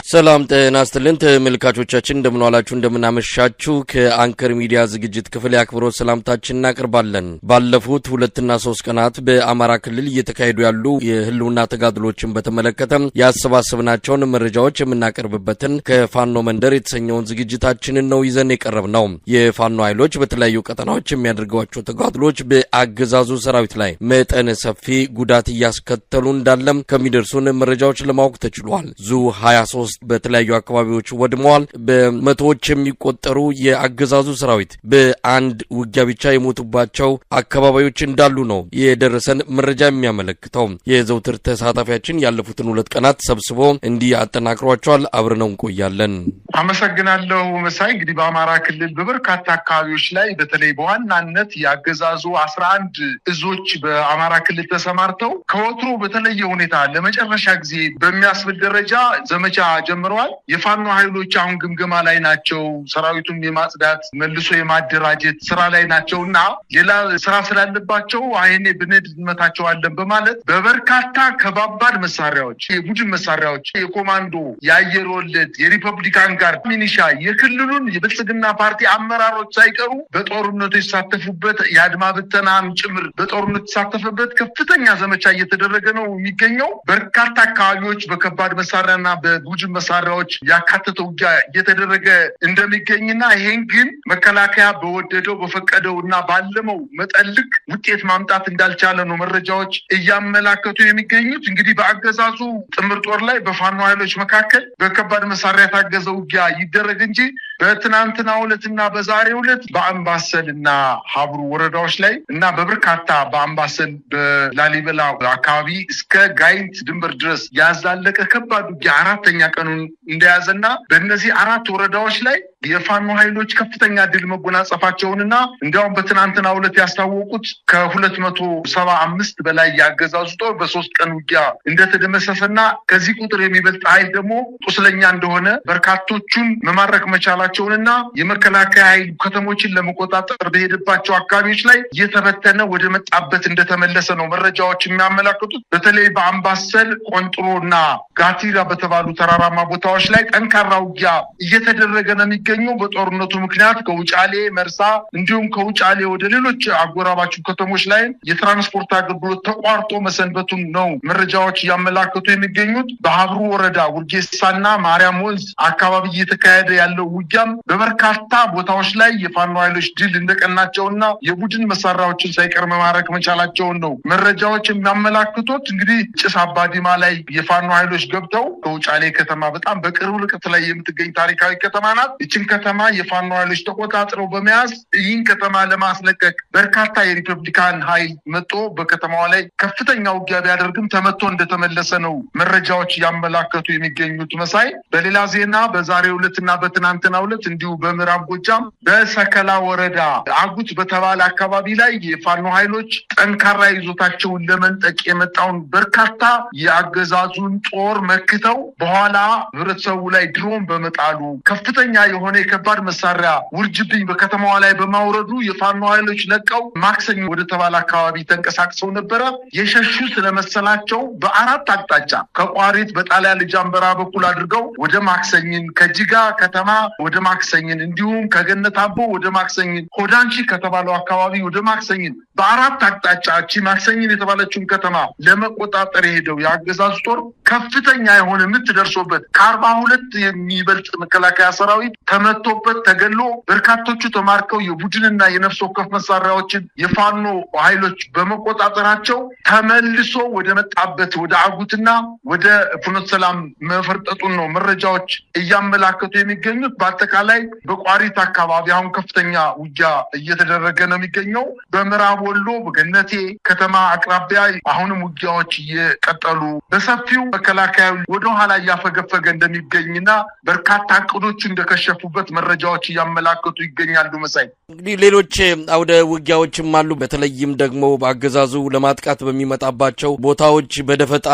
ሰላም ጤና ይስጥልን ተመልካቾቻችን እንደምን ዋላችሁ እንደምን አመሻችሁ ከአንከር ሚዲያ ዝግጅት ክፍል ያክብሮት ሰላምታችንን እናቀርባለን። ባለፉት 2 እና 3 ቀናት በአማራ ክልል እየተካሄዱ ያሉ የህልውና ተጋድሎችን በተመለከተ ያሰባሰብናቸውን መረጃዎች የምናቀርብበትን ከፋኖ መንደር የተሰኘውን ዝግጅታችንን ነው ይዘን የቀረብነው። የፋኖ ኃይሎች በተለያዩ ቀጠናዎች የሚያደርጓቸው ተጋድሎች በአገዛዙ ሰራዊት ላይ መጠነ ሰፊ ጉዳት እያስከተሉ እንዳለም ከሚደርሱን መረጃዎች ለማወቅ ተችሏል። ዙ 23 በተለያዩ አካባቢዎች ወድመዋል። በመቶዎች የሚቆጠሩ የአገዛዙ ሰራዊት በአንድ ውጊያ ብቻ የሞቱባቸው አካባቢዎች እንዳሉ ነው የደረሰን መረጃ የሚያመለክተው። የዘውትር ተሳታፊያችን ያለፉትን 2 ቀናት ሰብስቦ እንዲህ አጠናክሯቸዋል። አብረነው እንቆያለን። አመሰግናለሁ መሳይ። እንግዲህ በአማራ ክልል በበርካታ አካባቢዎች ላይ በተለይ በዋናነት የአገዛዙ 11 እዞች በአማራ ክልል ተሰማርተው ከወትሮ በተለየ ሁኔታ ለመጨረሻ ጊዜ በሚያስብል ደረጃ ዘመቻ ጀምረዋል። የፋኖ ኃይሎች አሁን ግምገማ ላይ ናቸው። ሰራዊቱን የማጽዳት መልሶ የማደራጀት ስራ ላይ ናቸውና ሌላ ስራ ስላለባቸው አይኔ ብንድ እንመታቸዋለን በማለት በበርካታ ከባባድ መሳሪያዎች፣ የቡድን መሳሪያዎች፣ የኮማንዶ፣ የአየር ወለድ፣ የሪፐብሊካን ጋርድ፣ ሚኒሻ፣ የክልሉን የብልጽግና ፓርቲ አመራሮች ሳይቀሩ በጦርነቱ የተሳተፉበት የአድማ ብተናም ጭምር በጦርነቱ የተሳተፈበት ከፍተኛ ዘመቻ እየተደረገ ነው የሚገኘው። በርካታ አካባቢዎች በከባድ መሳሪያና በቡድን መሳሪያዎች ያካተተው ውጊያ እየተደረገ እንደሚገኝና ይሄን ግን መከላከያ በወደደው በፈቀደውና ባለመው መጠልቅ ውጤት ማምጣት እንዳልቻለ ነው መረጃዎች እያመላከቱ የሚገኙት። እንግዲህ በአገዛዙ ጥምር ጦር ላይ በፋኖ ኃይሎች መካከል በከባድ መሳሪያ የታገዘ ውጊያ ይደረግ እንጂ በትናንትናው ዕለትና በዛሬው ዕለት በአምባሰልና ሀብሩ ወረዳዎች ላይ እና በበርካታ በአምባሰል በላሊበላ አካባቢ እስከ ጋይንት ድንበር ድረስ ያዛለቀ ከባድ ውጊያ 4ኛ ቀኑን እንደያዘና በእነዚህ 4 ወረዳዎች ላይ የፋኖ ኃይሎች ከፍተኛ ድል መጎናጸፋቸውንና እንዲያውም በትናንትናው ዕለት ያስታወቁት ከ275 በላይ ያገዛዙ ጦር በ3 ቀን ውጊያ እንደተደመሰሰና ከዚህ ቁጥር የሚበልጥ ኃይል ደግሞ ቁስለኛ እንደሆነ በርካቶቹን መማረክ መቻላቸውንና የመከላከያ ኃይል ከተሞችን ለመቆጣጠር በሄደባቸው አካባቢዎች ላይ እየተበተነ ወደ መጣበት እንደተመለሰ ነው መረጃዎች የሚያመላክቱት። በተለይ በአምባሰል ቆንጥሮና ጋቲራ በተባሉ ተራራማ ቦታዎች ላይ ጠንካራ ውጊያ እየተደረገ ነው የሚገኘው። በጦርነቱ ምክንያት ከውጫሌ መርሳ እንዲሁም ከውጫሌ ወደ ሌሎች አጎራባች ከተሞች ላይ የትራንስፖርት አገልግሎት ተቋርጦ መሰንበቱን ነው መረጃዎች እያመላከቱ የሚገኙት። በሀብሩ ወረዳ ውርጌሳና ማርያም ወንዝ አካባቢ እየተካሄደ ያለው ውጊያም በበርካታ ቦታዎች ላይ የፋኖ ኃይሎች ድል እንደቀናቸውና የቡድን መሳሪያዎችን ሳይቀር መማረክ መቻላቸውን ነው መረጃዎች የሚያመላክቱት። እንግዲህ ጭስ አባዲማ ላይ የፋኖ ኃይሎች ገብተው ከውጫሌ ከተማ በጣም በቅርብ ርቀት ላይ የምትገኝ ታሪካዊ ከተማ ናት። ይህችን ከተማ የፋኖ ኃይሎች ተቆጣጥረው በመያዝ ይህን ከተማ ለማስለቀቅ በርካታ የሪፐብሊካን ኃይል መጥቶ በከተማዋ ላይ ከፍተኛ ውጊያ ቢያደርግም ተመቶ እንደተመለሰ ነው መረጃዎች ያመላከቱ የሚገኙት መሳይ። በሌላ ዜና በዛሬው ዕለትና በትናንትናው ዕለት እንዲሁ በምዕራብ ጎጃም በሰከላ ወረዳ አጉት በተባለ አካባቢ ላይ የፋኖ ኃይሎች ጠንካራ ይዞታቸውን ለመንጠቅ የመጣውን በርካታ የአገዛዙን ጦር መክተው በኋላ ህብረተሰቡ ላይ ድሮን በመጣሉ ከፍተኛ የሆነ የከባድ መሳሪያ ውርጅብኝ በከተማዋ ላይ በማውረዱ የፋኖ ኃይሎች ለቀው ማክሰኝ ወደ ተባለ አካባቢ ተንቀሳቅሰው ነበረ። የሸሹ ስለመሰላቸው በ4 አቅጣጫ ከቋሪት በጣሊያ ልጃንበራ በኩል አድርገው ወደ ማክሰኝን፣ ከጂጋ ከተማ ወደ ማክሰኝን እንዲሁም ከገነት አቦ ወደ ማክሰኝን፣ ሆዳንቺ ከተባለው አካባቢ ወደ ማክሰኝን በ4 አቅጣጫ ማክሰኝን የተባለችውን ከተማ ለመቆጣጠር የሄደው የአገዛዙ ጦር ከፍተኛ የሆነ ምት ደርሶበት ከ42 የሚበልጥ መከላከያ ሰራዊት ተመቶበት ተገሎ በርካቶቹ ተማርከው የቡድንና የነፍስ ወከፍ መሳሪያዎችን የፋኖ ኃይሎች በመቆጣጠራቸው ተመልሶ ወደ መጣበት ወደ አጉትና ወደ ፍኖተ ሰላም መፈርጠጡን ነው መረጃዎች እያመላከቱ የሚገኙት። በአጠቃላይ በቋሪት አካባቢ አሁን ከፍተኛ ውጊያ እየተደረገ ነው የሚገኘው። በምዕራብ ወሎ በገነቴ ከተማ አቅራቢያ አሁንም ውጊያዎች እየቀጠሉ በሰፊው መከላከያ ወደ ኋላ እያፈገፈገ እንደሚገኝና በርካታ እቅዶቹ እንደከሸፉ እንደተሳተፉበት መረጃዎች ያመላክቱ ይገኛሉ። መሳይ እንግዲህ ሌሎች አውደ ውጊያዎችም አሉ። በተለይም ደግሞ በአገዛዙ ለማጥቃት በሚመጣባቸው ቦታዎች በደፈጣ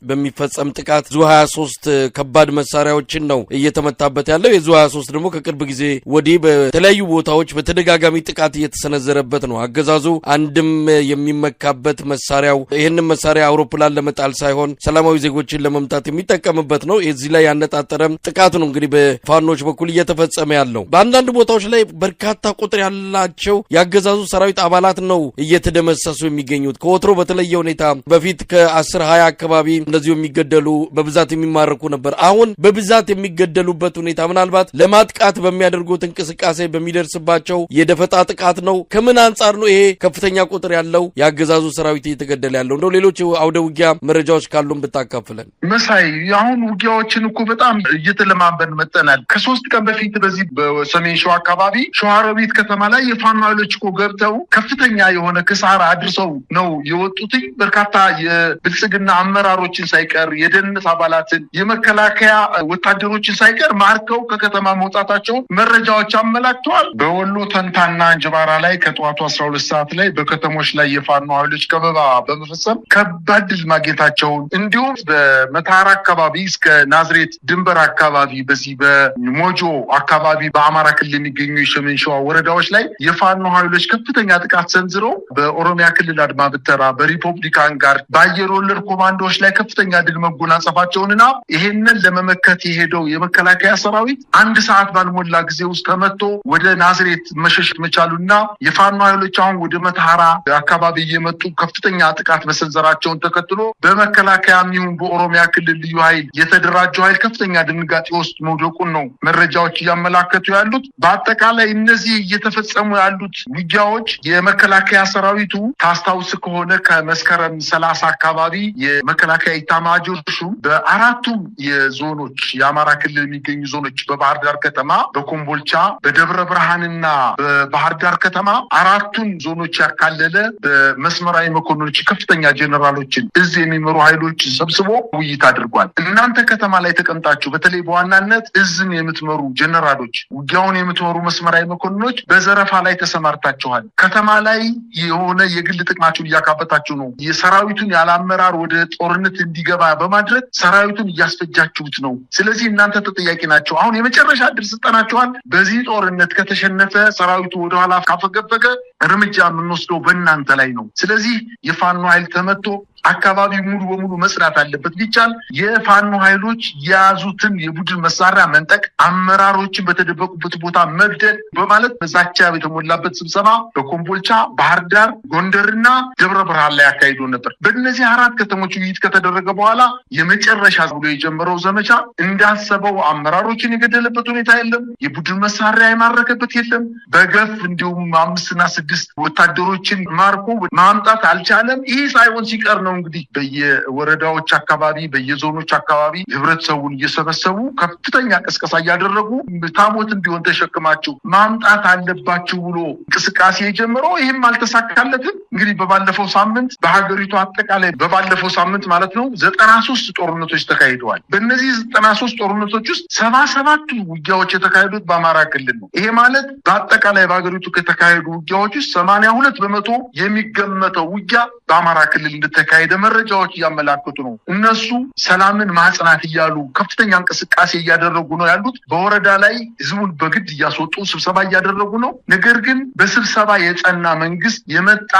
በሚፈጸም ጥቃት ዙ23 ከባድ መሳሪያዎችን ነው እየተመታበት ያለው። የዙ23 ደግሞ ከቅርብ ጊዜ ወዲህ በተለያዩ ቦታዎች በተደጋጋሚ ጥቃት እየተሰነዘረበት ነው። አገዛዙ አንድም የሚመካበት መሳሪያው ይህንን መሳሪያ አውሮፕላን ለመጣል ሳይሆን ሰላማዊ ዜጎችን ለመምታት የሚጠቀምበት ነው። እዚህ ላይ ያነጣጠረ ጥቃት ነው እንግዲህ በፋኖች በኩል እየተፈጸመ ያለው። በአንዳንድ ቦታዎች ላይ በርካታ ቁጥር ያላቸው ያገዛዙ ሰራዊት አባላት ነው እየተደመሰሱ የሚገኙት። ከወትሮ በተለየ ሁኔታ በፊት ከ10-20 አካባቢ እንደዚሁ የሚገደሉ በብዛት የሚማረኩ ነበር። አሁን በብዛት የሚገደሉበት ሁኔታ ምናልባት ለማጥቃት በሚያደርጉት እንቅስቃሴ በሚደርስባቸው የደፈጣ ጥቃት ነው። ከምን አንጻር ነው ይሄ ከፍተኛ ቁጥር ያለው ያገዛዙ ሰራዊት እየተገደለ ያለው? እንደው ሌሎች አውደ ውጊያ መረጃዎች ካሉን ብታካፍለን። መሳይ አሁን ውጊያዎችን እኮ በጣም እየተለማመን መጠናል። ከ3 ቀን በፊት በዚህ በሰሜን ሸዋ አካባቢ ሸዋሮቢት ከተማ ላይ የፋኖ ኃይሎች እኮ ገብተው ከፍተኛ የሆነ ክሳራ አድርሰው ነው የወጡት። በርካታ የብልጽግና አመራሮችን ሳይቀር የደህንነት አባላትን የመከላከያ ወታደሮችን ሳይቀር ማርከው ከከተማ መውጣታቸውን መረጃዎች አመላክተዋል። በወሎ ተንታና እንጅባራ ላይ ከጠዋቱ 12 ሰዓት ላይ በከተሞች ላይ የፋኖ ኃይሎች ከበባ በመፈጸም ከባድ ድል ማግኘታቸውን እንዲሁም በመተሃራ አካባቢ እስከ ናዝሬት ድንበር አካባቢ በዚህ በሞጆ አካባቢ በአማራ ክልል የሚገኙ የሰሜን ሸዋ ወረዳዎች ላይ የፋኖ ኃይሎች ከፍተኛ ጥቃት ሰንዝረው በኦሮሚያ ክልል አድማ ብተና በሪፐብሊካን ጋርድ በአየር ወለድ ኮማንዶዎች ላይ ከፍተኛ ድል መጎናጸፋቸውንና ይሄንን ለመመከት የሄደው የመከላከያ ሰራዊት 1 ሰዓት ባልሞላ ጊዜ ውስጥ ተመቶ ወደ ናዝሬት መሸሽ መቻሉና የፋኖ ኃይሎች አሁን ወደ መተሃራ አካባቢ እየመጡ ከፍተኛ ጥቃት መሰንዘራቸውን ተከትሎ በመከላከያም ይሁን በኦሮሚያ ክልል ልዩ ኃይል የተደራጀው ኃይል ከፍተኛ ድንጋጤ ውስጥ መውደቁን ነው መረጃዎች እያመላከቱ ያሉት። በአጠቃላይ እነዚህ እየተፈጸሙ ያሉት ውጊያዎች የመከላከያ ሰራዊቱ ታስታውስ ከሆነ ከመስከረም 30 አካባቢ የመከላከያ ኢታማዦር ሹም በ4ቱም የዞኖች የአማራ ክልል የሚገኙ ዞኖች በባህር ዳር ከተማ፣ በኮምቦልቻ፣ በደብረ ብርሃንና በባህር ዳር ከተማ 4ቱን ዞኖች ያካለለ በመስመራዊ መኮንኖች ከፍተኛ ጄኔራሎችን እዚህ የሚመሩ ኃይሎች ሰብስቦ ውይይት አድርጓል። እናንተ ከተማ ላይ ተቀምጣችሁ በተለይ በዋናነት እዝን የምትመሩ ጄኔራሎች፣ ውጊያውን የምትመሩ መስመራዊ መኮንኖች በዘረፋ ላይ ተሰማርታችኋል። ከተማ ላይ የሆነ የግል ጥቅማችሁን እያካበታችሁ ነው። የሰራዊቱን ያለአመራር ወደ ጦርነት እንዲገባ በማድረግ ሰራዊቱን እያስፈጃችሁት ነው። ስለዚህ እናንተ ተጠያቂ ናቸው። አሁን የመጨረሻ እድል ስጠናችኋል። በዚህ ጦርነት ከተሸነፈ ሰራዊቱ ወደኋላ ካፈገፈገ እርምጃ የምንወስደው በእናንተ ላይ ነው። ስለዚህ የፋኖ ኃይል ተመቶ አካባቢ ሙሉ በሙሉ መስራት አለበት። ቢቻል የፋኖ ኃይሎች የያዙትን የቡድን መሳሪያ መንጠቅ፣ አመራሮችን በተደበቁበት ቦታ መግደል በማለት ዛቻ የተሞላበት ስብሰባ በኮምቦልቻ፣ ባህር ዳር፣ ጎንደርና ደብረ ብርሃን ላይ አካሂዶ ነበር። በእነዚህ 4 ከተሞች ውይይት ከተደረገ በኋላ የመጨረሻ ብሎ የጀመረው ዘመቻ እንዳሰበው አመራሮችን የገደለበት ሁኔታ የለም። የቡድን መሳሪያ የማረከበት የለም። በገፍ እንዲሁም 5 እና 6 ወታደሮችን ማርኮ ማምጣት አልቻለም። ይህ ሳይሆን ሲቀር ነው እንግዲህ በየወረዳዎች አካባቢ በየዞኖች አካባቢ ህብረተሰቡን እየሰበሰቡ ከፍተኛ ቅስቀሳ እያደረጉ ታቦትን ቢሆን ተሸክማችሁ ማምጣት አለባችሁ ብሎ እንቅስቃሴ የጀመረው ይህም አልተሳካለትም። እንግዲህ በባለፈው ሳምንት በሀገሪቱ አጠቃላይ በባለፈው ሳምንት ማለት ነው 93 ጦርነቶች ተካሂደዋል። በእነዚህ 93 ጦርነቶች ውስጥ 77 ውጊያዎች የተካሄዱት በአማራ ክልል ነው። ይሄ ማለት በአጠቃላይ በሀገሪቱ ከተካሄዱ ውጊያዎች ውስጥ 82% የሚገመተው ውጊያ በአማራ ክልል እንደተካሄደ መረጃዎች እያመላክቱ ነው። እነሱ ሰላምን ማጽናት እያሉ ከፍተኛ እንቅስቃሴ እያደረጉ ነው ያሉት። በወረዳ ላይ ህዝቡን በግድ እያስወጡ ስብሰባ እያደረጉ ነው። ነገር ግን በስብሰባ የጸና መንግስት የመጣ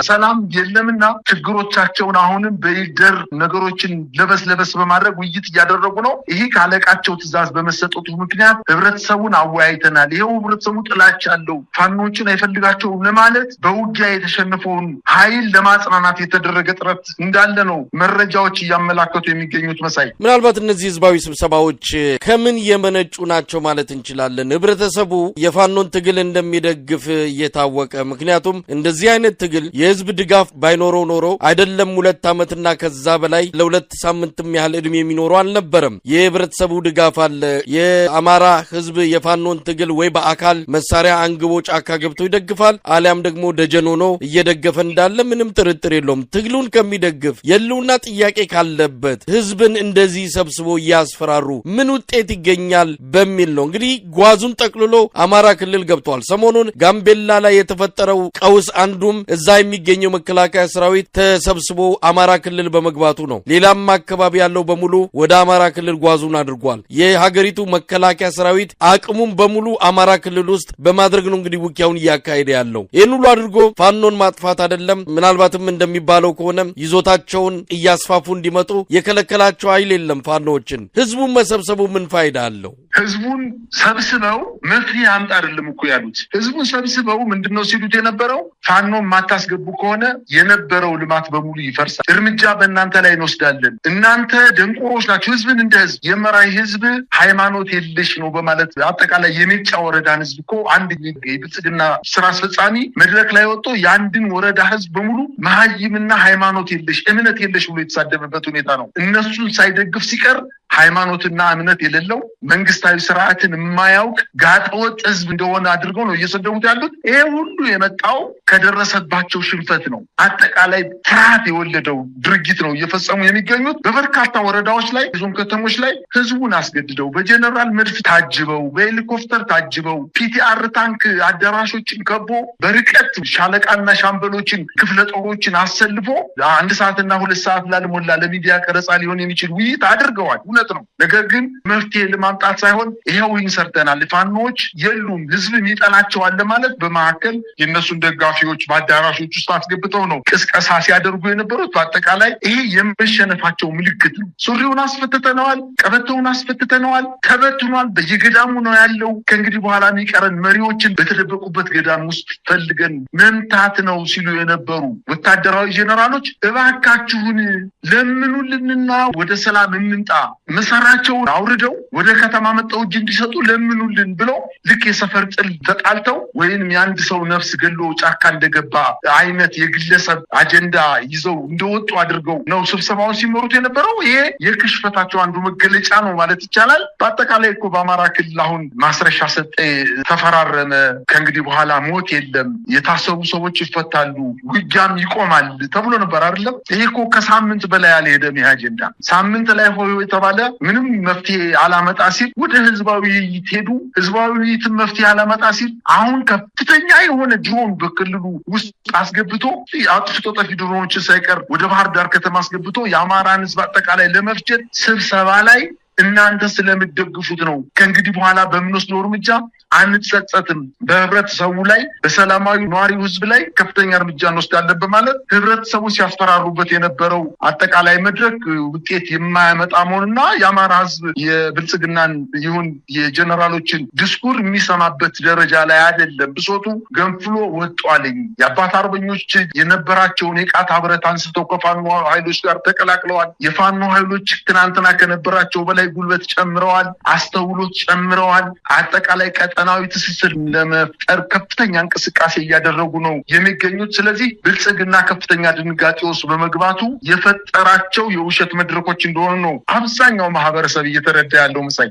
ሰላም የለምና ችግሮቻቸውን አሁንም በይደር ነገሮችን ለበስ በማድረግ ውይይት እያደረጉ ነው። ይሄ ካለቃቸው ትዕዛዝ በመሰጠቱ ምክንያት ህብረተሰቡን አወያይተናል። ይሄው ህብረተሰቡ ጥላቻ አለው፣ ፋኖችን አይፈልጋቸውም ለማለት በውጊያ የተሸነፈውን ኃይል ለማጽናናት የተደረገ ጥረት እንዳለ ነው መረጃዎች እያመላከቱ የሚገኙት። መሳይ ምናልባት እነዚህ ህዝባዊ ስብሰባዎች ከምን የመነጩ ናቸው ማለት እንችላለን? ህብረተሰቡ የፋኖን ትግል እንደሚደግፍ እየታወቀ ምክንያቱም እንደዚህ አይነት ትግል የህዝብ ድጋፍ ባይኖረው ኖሮ አይደለም 2 ዓመትና ከዛ በላይ ለ2 ሳምንትም ያህል እድሜ የሚኖረው አልነበረም። የህብረተሰቡ ድጋፍ አለ። የአማራ ህዝብ የፋኖን ትግል ወይ በአካል መሳሪያ አንግቦ ጫካ ገብቶ ይደግፋል፣ አሊያም ደግሞ ደጀን ሆኖ እየደገፈ እንዳለ ምንም ጥርጥር የለውም። ትግሉን የሚደግፍ የሉና ጥያቄ ካለበት ህዝብን እንደዚህ ሰብስቦ ያስፈራሩ ምን ውጤት ይገኛል በሚል ነው እንግዲህ ጓዙን ጠቅልሎ አማራ ክልል ገብቷል። ሰሞኑን ጋምቤላ ላይ የተፈጠረው ቀውስ አንዱም እዛ የሚገኘው መከላከያ ሰራዊት ተሰብስቦ አማራ ክልል በመግባቱ ነው። ሌላም አካባቢ ያለው በሙሉ ወደ አማራ ክልል ጓዙን አድርጓል። የሀገሪቱ መከላከያ ሰራዊት አቅሙን በሙሉ አማራ ክልል ውስጥ በማድረግ ነው እንግዲህ ውጊያውን እያካሄደ ያለው። ይህን ሁሉ አድርጎ ፋኖን ማጥፋት አይደለም፣ ምናልባትም እንደሚባለው ከሆነ ይዞታቸውን እያስፋፉ እንዲመጡ የከለከላቸው ኃይል የለም። ፋኖዎችን ህዝቡን መሰብሰቡ ምን ፋይዳ አለው? ህዝቡን ሰብስበው መፍትሄ አምጣ አይደለም እኮ ያሉት። ህዝቡን ሰብስበው ምንድነው ሲሉት የነበረው ፋኖ ማታስገቡ ከሆነ የነበረው ልማት በሙሉ ይፈርሳል፣ እርምጃ በእናንተ ላይ እንወስዳለን፣ እናንተ ደንቆሮች ናችሁ፣ ህዝብን እንደ ህዝብ የመራይ ህዝብ ሃይማኖት የለሽ ነው በማለት አጠቃላይ የሜጫ ወረዳን ህዝብ እኮ አንድ የብልጽግና ስራ አስፈጻሚ መድረክ ላይ ወጥቶ የአንድን ወረዳ ህዝብ በሙሉ መሀይምና ሃይማኖት የለሽ እምነት የለሽ ብሎ የተሳደበበት ሁኔታ ነው። እነሱን ሳይደግፍ ሲቀር ሃይማኖትና እምነት የሌለው መንግስታዊ ስርዓትን የማያውቅ ጋጠወጥ ህዝብ እንደሆነ አድርገው ነው እየሰደቡት ያሉት። ይሄ ሁሉ የመጣው ከደረሰባቸው ሽንፈት ነው። አጠቃላይ ፍርሃት የወለደው ድርጊት ነው እየፈጸሙ የሚገኙት። በበርካታ ወረዳዎች ላይ ዞን ከተሞች ላይ ህዝቡን አስገድደው በጀነራል መድፍ ታጅበው በሄሊኮፕተር ታጅበው ፒቲአር ታንክ አዳራሾችን ከቦ በርቀት ሻለቃና ሻምበሎችን ክፍለ ጦሮችን አሰልፎ 1 ሰዓትና 2 ሰዓት ላልሞላ ለሚዲያ ቀረጻ ሊሆን የሚችል ውይይት አድርገዋል። ነው። ነገር ግን መፍትሄ ለማምጣት ሳይሆን ይሄው ይንሰርተናል፣ ፋኖች የሉም፣ ህዝብ ይጠላቸዋል ለማለት በመካከል የነሱን ደጋፊዎች በአዳራሾች ውስጥ አስገብተው ነው ቅስቀሳ ሲያደርጉ የነበሩት። በአጠቃላይ ይሄ የመሸነፋቸው ምልክት ነው። ሱሪውን አስፈትተነዋል፣ ቀበቶውን አስፈትተነዋል፣ ተበትኗል፣ በየገዳሙ ነው ያለው። ከእንግዲህ በኋላ የሚቀረን መሪዎችን በተደበቁበት ገዳም ውስጥ ፈልገን መምታት ነው ሲሉ የነበሩ ወታደራዊ ጀነራሎች እባካችሁን ለምኑልንና ወደ ሰላም እንምጣ፣ መሳሪያቸውን አውርደው ወደ ከተማ መጣው እጅ እንዲሰጡ ለምኑልን ብለው ልክ የሰፈር ጥል ተጣልተው ወይንም የአንድ ሰው ነፍስ ገሎ ጫካ እንደገባ አይነት የግለሰብ አጀንዳ ይዘው እንደወጡ አድርገው ነው ስብሰባውን ሲመሩት የነበረው። ይሄ የክሽፈታቸው አንዱ መገለጫ ነው ማለት ይቻላል። በአጠቃላይ እኮ በአማራ ክልል አሁን ማስረሻ ሰጠ ተፈራረመ፣ ከእንግዲህ በኋላ ሞት የለም፣ የታሰቡ ሰዎች ይፈታሉ፣ ውጊያም ይቆማል ተብሎ ነበር አይደለም። ይሄ እኮ ከሳምንት በላይ ያልሄደም ይሄ አጀንዳ ሳምንት ላይ ሆይ የተባለ ምንም መፍትሄ አላመጣ ሲል ወደ ህዝባዊ ውይይት ሄዱ። ህዝባዊ ውይይትን መፍትሄ አላመጣ ሲል አሁን ከፍተኛ የሆነ ድሮን በክልሉ ውስጥ አስገብቶ አጥፍቶ ጠፊ ድሮኖችን ሳይቀር ወደ ባህር ዳር ከተማ አስገብቶ የአማራን ህዝብ አጠቃላይ ለመፍጀት ስብሰባ ላይ እናንተ ስለምትደግፉት ነው ከእንግዲህ በኋላ በምንወስደው እርምጃ አንጸጸትም፣ በህብረተሰቡ ላይ በሰላማዊ ነዋሪው ህዝብ ላይ ከፍተኛ እርምጃ እንወስዳለን በማለት ህብረተሰቡ ሲያስፈራሩበት የነበረው አጠቃላይ መድረክ ውጤት የማያመጣ መሆኑና የአማራ ህዝብ የብልጽግናን ይሁን የጀነራሎችን ዲስኩር የሚሰማበት ደረጃ ላይ አይደለም። ብሶቱ ገንፍሎ ወጧልኝ። የአባት አርበኞች የነበራቸውን የቃታ ብረት አንስተው ከፋኖ ኃይሎች ጋር ተቀላቅለዋል። የፋኖ ኃይሎች ትናንትና ከነበራቸው በላይ ጉልበት ጨምረዋል፣ አስተውሎት ጨምረዋል። አጠቃላይ ቀጠናዊ ትስስር ለመፍጠር ከፍተኛ እንቅስቃሴ እያደረጉ ነው የሚገኙት። ስለዚህ ብልጽግና ከፍተኛ ድንጋጤ ውስጥ በመግባቱ የፈጠራቸው የውሸት መድረኮች እንደሆኑ ነው አብዛኛው ማህበረሰብ እየተረዳ ያለው። መሳይ